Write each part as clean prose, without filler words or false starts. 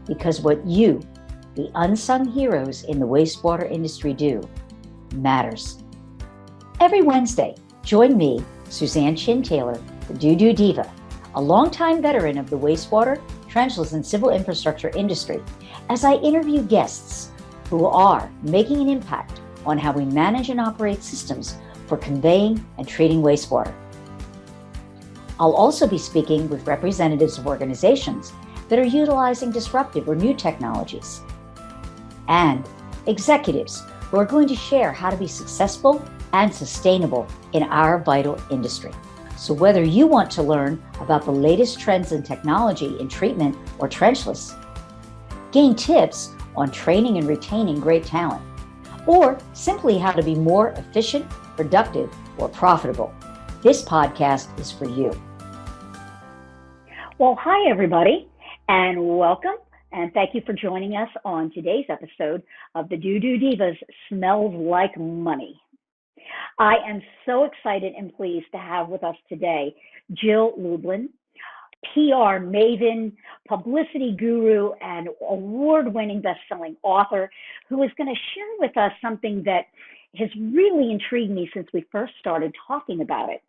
because what you, the unsung heroes in the wastewater industry, do matters. Every Wednesday, join me, Suzanne Chin Taylor, the DooDoo Diva, a longtime veteran of the wastewater, trenchless, and civil infrastructure industry, as I interview guests who are making an impact on how we manage and operate systems for conveying and treating wastewater. I'll also be speaking with representatives of organizations that are utilizing disruptive or new technologies, and executives who are going to share how to be successful and sustainable in our vital industry. So whether you want to learn about the latest trends in technology in treatment or trenchless, gain tips on training and retaining great talent, or simply how to be more efficient, productive, or profitable, this podcast is for you. Well, hi, everybody, and welcome. And thank you for joining us on today's episode of the DooDoo Divas Smells Like Money. I am so excited and pleased to have with us today Jill Lublin, PR Maven, Publicity Guru, and award-winning best-selling author, who is going to share with us something that has really intrigued me since we first started talking about it.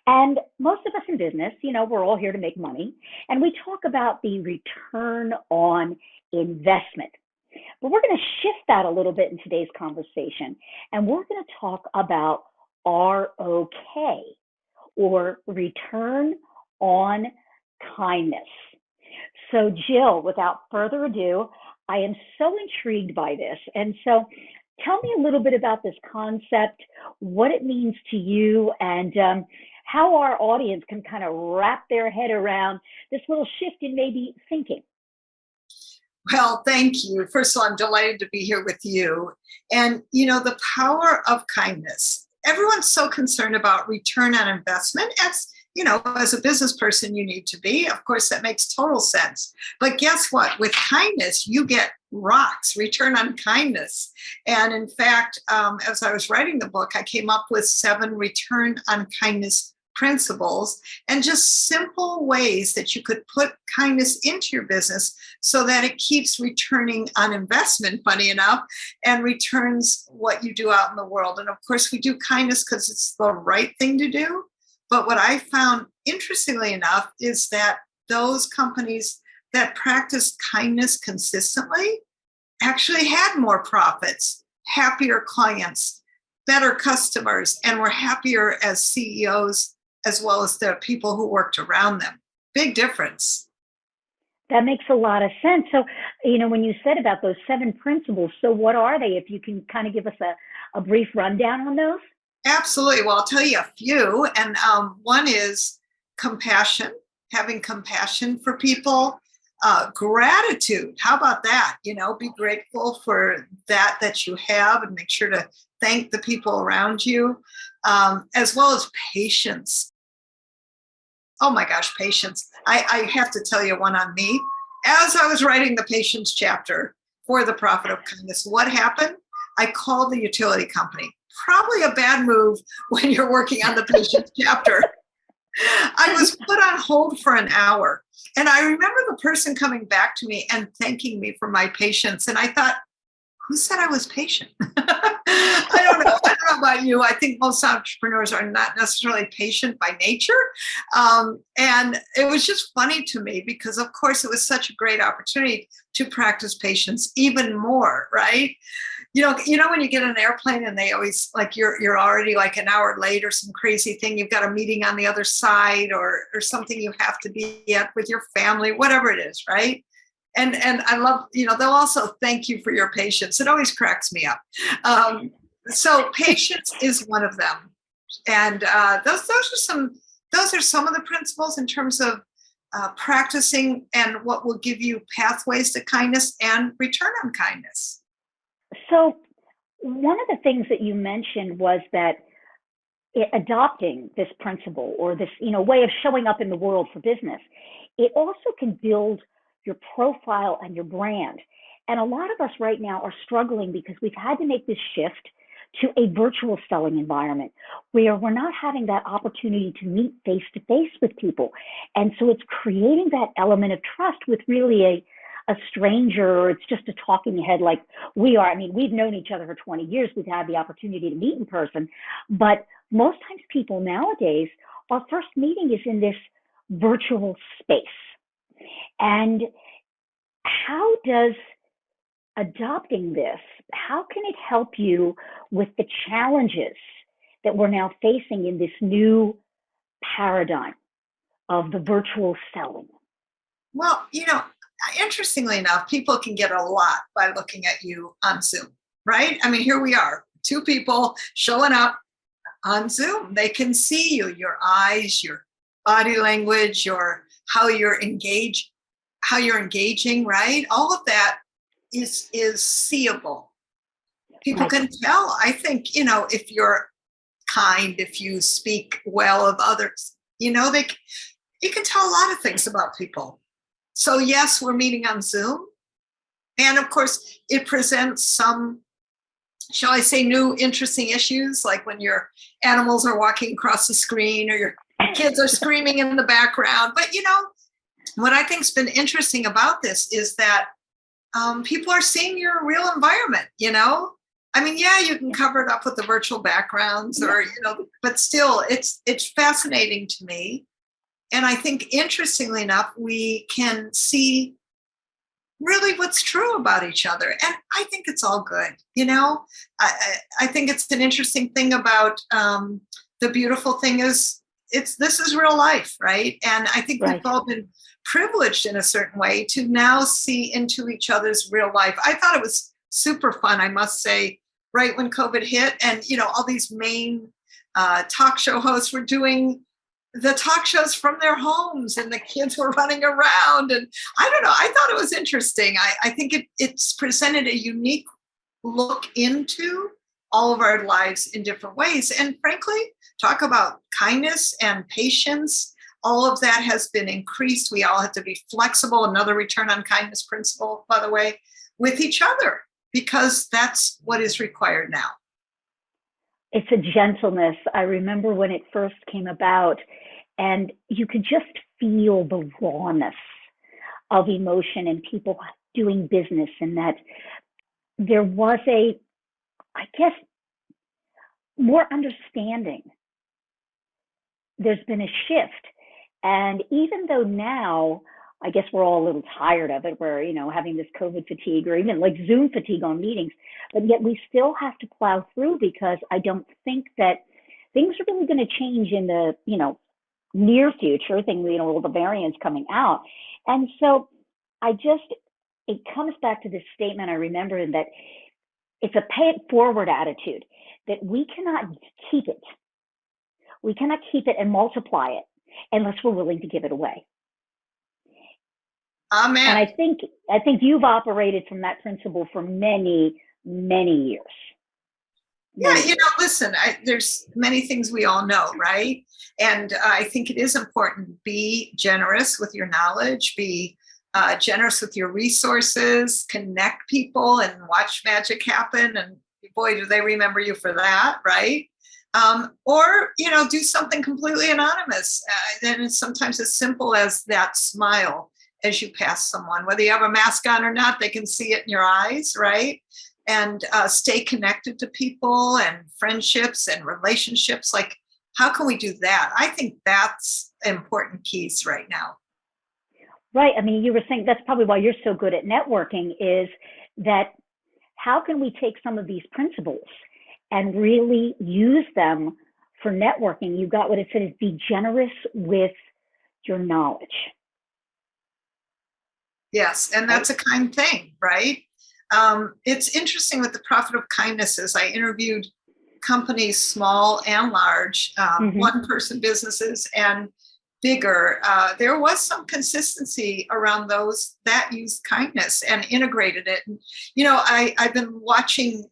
And most of us in business, we're all here to make money, and we talk about the return on investment. But we're going to shift that a little bit in today's conversation, and we're going to talk about ROK, or return on kindness. So Jill, without further ado, I am so intrigued by this. And so tell me a little bit about this concept, what it means to you, and how our audience can kind of wrap their head around this little shift in maybe thinking. Well, thank you. First of all, I'm delighted to be here with you. And, the power of kindness. Everyone's so concerned about return on investment. As a business person, you need to be. Of course, that makes total sense. But guess what? With kindness, you get ROKs, return on kindness. And in fact, as I was writing the book, I came up with 7 return on kindness principles and just simple ways that you could put kindness into your business so that it keeps returning on investment, funny enough, and returns what you do out in the world. And of course, we do kindness because it's the right thing to do. But what I found, interestingly enough, is that those companies that practice kindness consistently actually had more profits, happier clients, better customers, and were happier as CEOs as well as the people who worked around them. Big difference. That makes a lot of sense. So, when you said about those 7 principles, so what are they? If you can kind of give us a brief rundown on those? Absolutely. Well, I'll tell you a few. And one is compassion, having compassion for people. Gratitude. How about that? Be grateful for that you have and make sure to thank the people around you, as well as patience. Oh my gosh, patience. I have to tell you one on me. As I was writing the patience chapter for The Profit of Kindness, what happened? I called the utility company. Probably a bad move when you're working on the patience chapter. I was put on hold for an hour. And I remember the person coming back to me and thanking me for my patience. And I thought, who said I was patient? I don't know. I don't know about you. I think most entrepreneurs are not necessarily patient by nature. And it was just funny to me because, of course, it was such a great opportunity to practice patience even more, right? When you get on an airplane and they always you're already like an hour late or some crazy thing, you've got a meeting on the other side or something you have to be at with your family, whatever it is, right? And I love, they'll also thank you for your patience. It always cracks me up. So patience is one of them. And those are some of the principles in terms of practicing and what will give you pathways to kindness and return on kindness. So one of the things that you mentioned was that adopting this principle or this, way of showing up in the world for business, it also can build your profile and your brand. And a lot of us right now are struggling because we've had to make this shift to a virtual selling environment where we're not having that opportunity to meet face to face with people. And so it's creating that element of trust with really a stranger or it's just a talking head like we are. I mean, we've known each other for 20 years. We've had the opportunity to meet in person. But most times people nowadays, our first meeting is in this virtual space. And how does adopting this, how can it help you with the challenges that we're now facing in this new paradigm of the virtual selling? Well, interestingly enough, people can get a lot by looking at you on Zoom, right? I mean, here we are, two people showing up on Zoom. They can see you, your eyes, your body language, how you're engaging, right? All of that is seeable. People can tell. I think, if you're kind, if you speak well of others, you can tell a lot of things about people. So yes, we're meeting on Zoom. And of course, it presents some, shall I say, new interesting issues, like when your animals are walking across the screen or your kids are screaming in the background. But what I think's been interesting about this is that people are seeing your real environment, I mean, yeah, you can cover it up with the virtual backgrounds but still it's fascinating to me. And I think, interestingly enough, we can see really what's true about each other. And I think it's all good. I think it's an interesting thing about the beautiful thing is this is real life, right? And I think we've all been privileged in a certain way to now see into each other's real life. I thought it was super fun, I must say, right when COVID hit, and all these main talk show hosts were doing the talk shows from their homes, and the kids were running around. And I don't know, I thought it was interesting. I think it's presented a unique look into all of our lives in different ways. And frankly, talk about kindness and patience. All of that has been increased. We all have to be flexible. Another return on kindness principle, by the way, with each other, because that's what is required now. It's a gentleness. I remember when it first came about, and you could just feel the rawness of emotion and people doing business, and that there was more understanding. There's been a shift. And even though now, I guess we're all a little tired of it, we're, having this COVID fatigue or even like Zoom fatigue on meetings, but yet we still have to plow through, because I don't think that things are really going to change in the, near future, all the variants coming out. And so it comes back to this statement I remember, that it's a pay it forward attitude, that we cannot keep it. We cannot keep it and multiply it unless we're willing to give it away. Amen. And I think you've operated from that principle for many, many years. Yeah, listen, there's many things we all know, right? And I think it is important. Be generous with your knowledge, be generous with your resources, connect people and watch magic happen. And boy, do they remember you for that, right? Or, do something completely anonymous. And it's sometimes as simple as that smile as you pass someone, whether you have a mask on or not, they can see it in your eyes, right? And stay connected to people and friendships and relationships. Like, how can we do that? I think that's important keys right now. Right. I mean, you were saying that's probably why you're so good at networking, is that how can we take some of these principles and really use them for networking? You got what it said is be generous with your knowledge. Yes, and that's a kind thing, right? It's interesting with the profit of kindnesses. I interviewed companies, small and large, one-person businesses and bigger. There was some consistency around those that used kindness and integrated it. And, I've been watching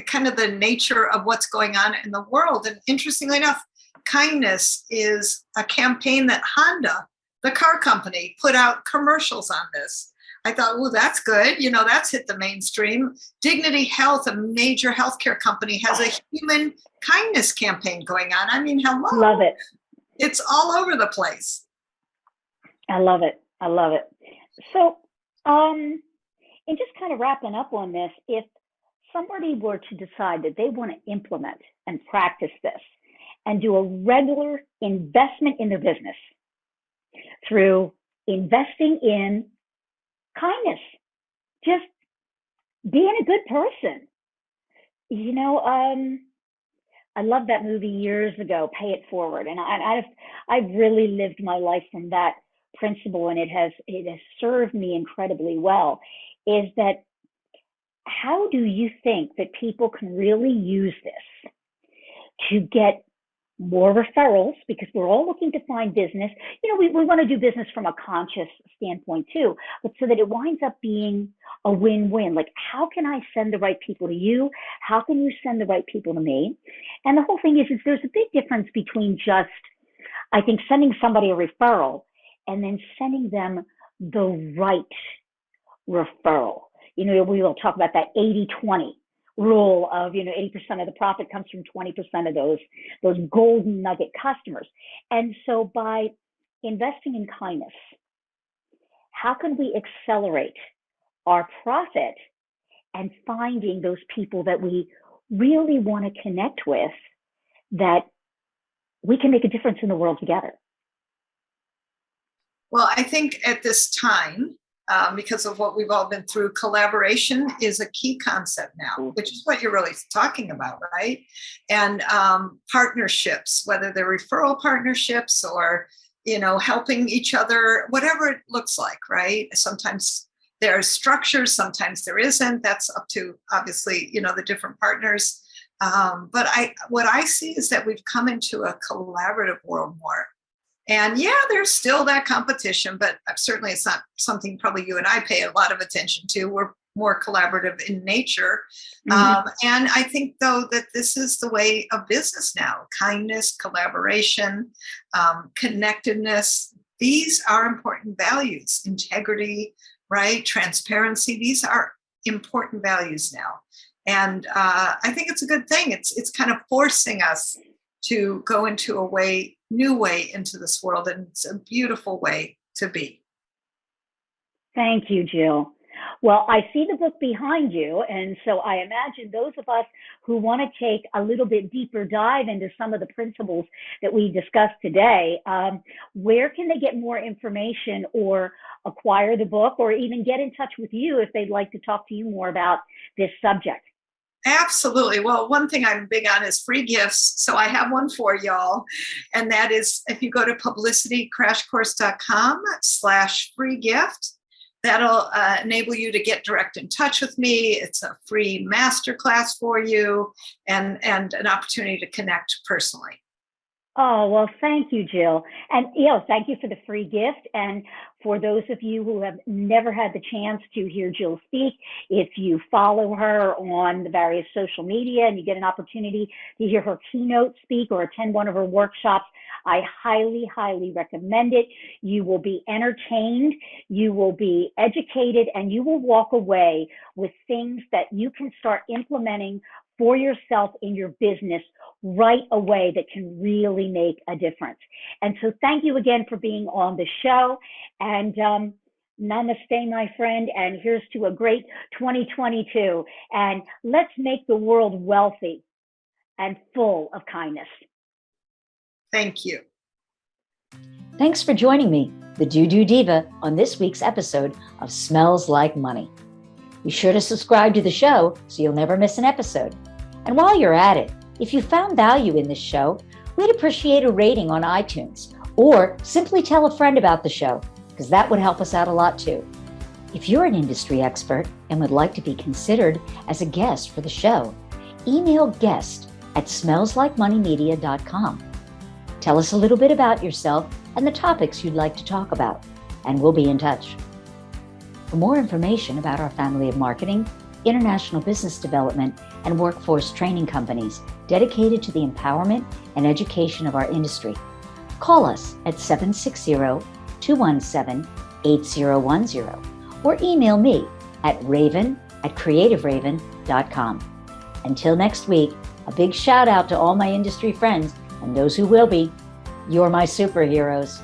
kind of the nature of what's going on in the world. And interestingly enough, kindness is a campaign that Honda, the car company, put out commercials on this. I thought, well, that's good. That's hit the mainstream. Dignity Health, a major healthcare company, has a human kindness campaign going on. I mean, hello. Love it. It's all over the place. I love it. I love it. So And just kind of wrapping up on this, if somebody were to decide that they want to implement and practice this and do a regular investment in their business through investing in kindness, just being a good person. I love that movie years ago, Pay It Forward, and I've really lived my life from that principle, and it has served me incredibly well. Is that how do you think that people can really use this to get more referrals? Because we're all looking to find business. We want to do business from a conscious standpoint too, but so that it winds up being a win-win. Like, how can I send the right people to you? How can you send the right people to me? And the whole thing is there's a big difference between just, I think, sending somebody a referral and then sending them the right referral. We will talk about that 80-20 rule of, 80% of the profit comes from 20% of those golden nugget customers. And so by investing in kindness, how can we accelerate our profit and finding those people that we really want to connect with, that we can make a difference in the world together? Well, I think at this time, because of what we've all been through, collaboration is a key concept now, which is what you're really talking about, right? And partnerships, whether they're referral partnerships or, helping each other, whatever it looks like, right? Sometimes there are structures, sometimes there isn't. That's up to, obviously, the different partners. But what I see is that we've come into a collaborative world more. And yeah, there's still that competition, but certainly it's not something probably you and I pay a lot of attention to. We're more collaborative in nature. Mm-hmm. And I think, though, that this is the way of business now. Kindness, collaboration, connectedness. These are important values. Integrity, right? Transparency. These are important values now. And I think it's a good thing. It's kind of forcing us to go into a new way into this world. And it's a beautiful way to be. Thank you, Jill. Well, I see the book behind you. And so I imagine those of us who want to take a little bit deeper dive into some of the principles that we discussed today, where can they get more information or acquire the book, or even get in touch with you if they'd like to talk to you more about this subject? Absolutely. Well, one thing I'm big on is free gifts. So I have one for y'all. And that is, if you go to publicitycrashcourse.com/free gift, that'll enable you to get direct in touch with me. It's a free masterclass for you and an opportunity to connect personally. Oh, well, thank you, Jill. And thank you for the free gift. And for those of you who have never had the chance to hear Jill speak, if you follow her on the various social media and you get an opportunity to hear her keynote speak or attend one of her workshops, I highly, highly recommend it. You will be entertained, you will be educated, and you will walk away with things that you can start implementing for yourself in your business right away that can really make a difference. And so thank you again for being on the show. And namaste, my friend. And here's to a great 2022. And let's make the world wealthy and full of kindness. Thank you. Thanks for joining me, the DooDoo Diva, on this week's episode of Smells Like Money. Be sure to subscribe to the show so you'll never miss an episode. And while you're at it, if you found value in this show, we'd appreciate a rating on iTunes, or simply tell a friend about the show, because that would help us out a lot too. If you're an industry expert and would like to be considered as a guest for the show, email guest@smellslikemoneymedia.com. Tell us a little bit about yourself and the topics you'd like to talk about, and we'll be in touch. For more information about our family of marketing, international business development, and workforce training companies dedicated to the empowerment and education of our industry, call us at 760-217-8010 or email me at raven@creativeraven.com. Until next week, a big shout out to all my industry friends and those who will be. You're my superheroes.